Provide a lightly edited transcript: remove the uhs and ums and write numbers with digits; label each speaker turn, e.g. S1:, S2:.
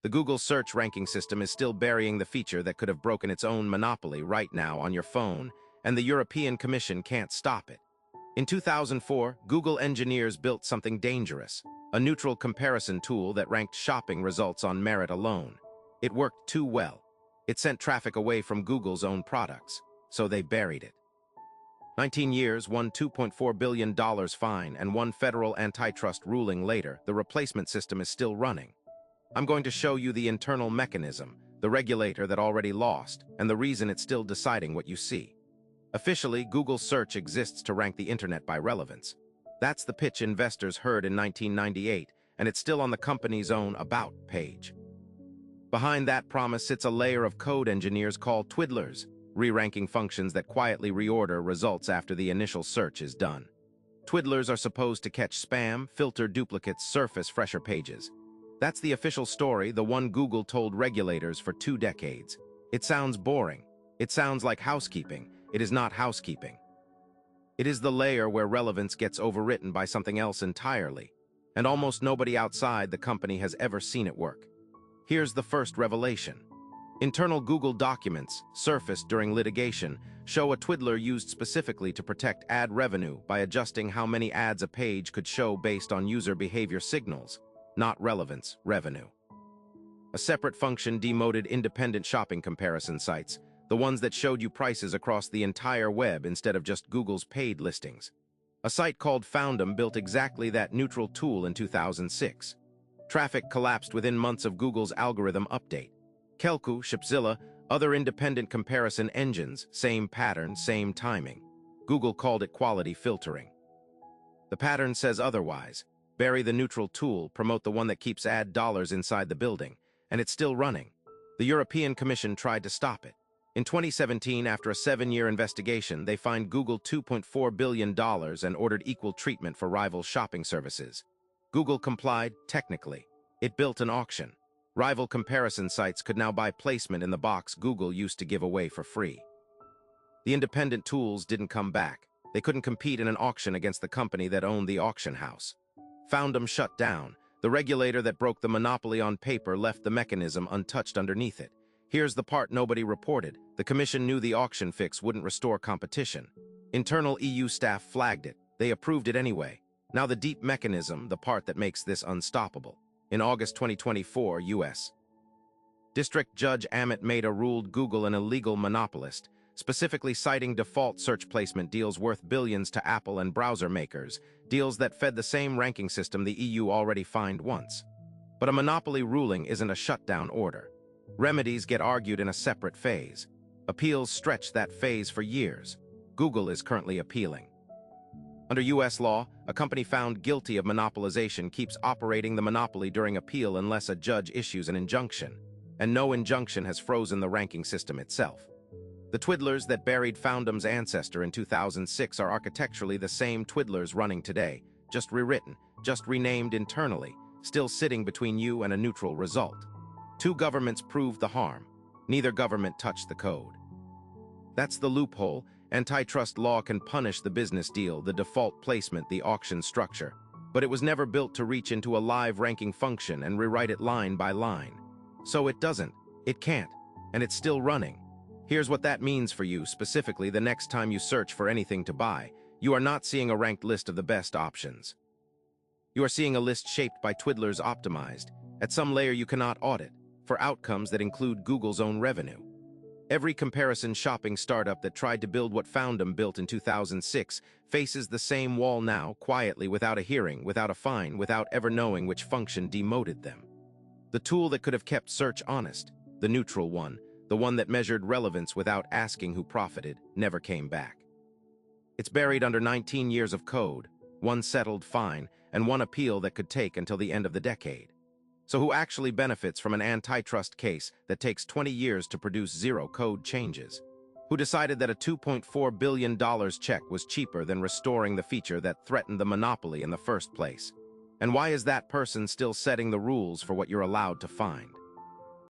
S1: The Google search ranking system is still burying the feature that could have broken its own monopoly right now on your phone, and the European Commission can't stop it. In 2004, Google engineers built something dangerous, a neutral comparison tool that ranked shopping results on merit alone. It worked too well. It sent traffic away from Google's own products, so they buried it. 19 years, one $2.4 billion fine, and one federal antitrust ruling later, the replacement system is still running. I'm going to show you the internal mechanism, the regulator that already lost, and the reason it's still deciding what you see. Officially, Google Search exists to rank the internet by relevance. That's the pitch investors heard in 1998, and it's still on the company's own About page. Behind that promise sits a layer of code engineers called twiddlers, re-ranking functions that quietly reorder results after the initial search is done. Twiddlers are supposed to catch spam, filter duplicates, surface fresher pages. That's the official story, the one Google told regulators for 2 decades. It sounds boring. It sounds like housekeeping. It is not housekeeping. It is the layer where relevance gets overwritten by something else entirely, and almost nobody outside the company has ever seen it work. Here's the first revelation. Internal Google documents, surfaced during litigation, show a twiddler used specifically to protect ad revenue by adjusting how many ads a page could show based on user behavior signals, not relevance, revenue. A separate function demoted independent shopping comparison sites, the ones that showed you prices across the entire web instead of just Google's paid listings. A site called Foundum built exactly that neutral tool in 2006. Traffic collapsed within months of Google's algorithm update. Kelku, Shipzilla, other independent comparison engines, same pattern, same timing. Google called it quality filtering. The pattern says otherwise. Bury the neutral tool, promote the one that keeps ad dollars inside the building, and it's still running. The European Commission tried to stop it. In 2017, after a 7-year investigation, they fined Google $2.4 billion and ordered equal treatment for rival shopping services. Google complied, technically. It built an auction. Rival comparison sites could now buy placement in the box Google used to give away for free. The independent tools didn't come back. They couldn't compete in an auction against the company that owned the auction house. Foundum shut down. The regulator that broke the monopoly on paper left the mechanism untouched underneath it. Here's the part nobody reported. The Commission knew the auction fix wouldn't restore competition. Internal EU staff flagged it. They approved it anyway. Now the deep mechanism, the part that makes this unstoppable. In August 2024, U.S. District Judge Amit Mehta ruled Google an illegal monopolist, specifically citing default search placement deals worth billions to Apple and browser makers, deals that fed the same ranking system the EU already fined once. But a monopoly ruling isn't a shutdown order. Remedies get argued in a separate phase. Appeals stretch that phase for years. Google is currently appealing. Under U.S. law, a company found guilty of monopolization keeps operating the monopoly during appeal unless a judge issues an injunction, and no injunction has frozen the ranking system itself. The twiddlers that buried Foundum's ancestor in 2006 are architecturally the same twiddlers running today, just rewritten, just renamed internally, still sitting between you and a neutral result. 2 governments proved the harm. Neither government touched the code. That's the loophole. Antitrust law can punish the business deal, the default placement, the auction structure. But it was never built to reach into a live ranking function and rewrite it line by line. So it doesn't. It can't. And it's still running. Here's what that means for you, specifically the next time you search for anything to buy. You are not seeing a ranked list of the best options. You are seeing a list shaped by twiddlers optimized, at some layer you cannot audit, for outcomes that include Google's own revenue. Every comparison shopping startup that tried to build what Foundum built in 2006 faces the same wall now, quietly, without a hearing, without a fine, without ever knowing which function demoted them. The tool that could have kept search honest, the neutral one, the one that measured relevance without asking who profited, never came back. It's buried under 19 years of code, 1 settled fine, and 1 appeal that could take until the end of the decade. So who actually benefits from an antitrust case that takes 20 years to produce 0 code changes? Who decided that a $2.4 billion check was cheaper than restoring the feature that threatened the monopoly in the first place? And why is that person still setting the rules for what you're allowed to find?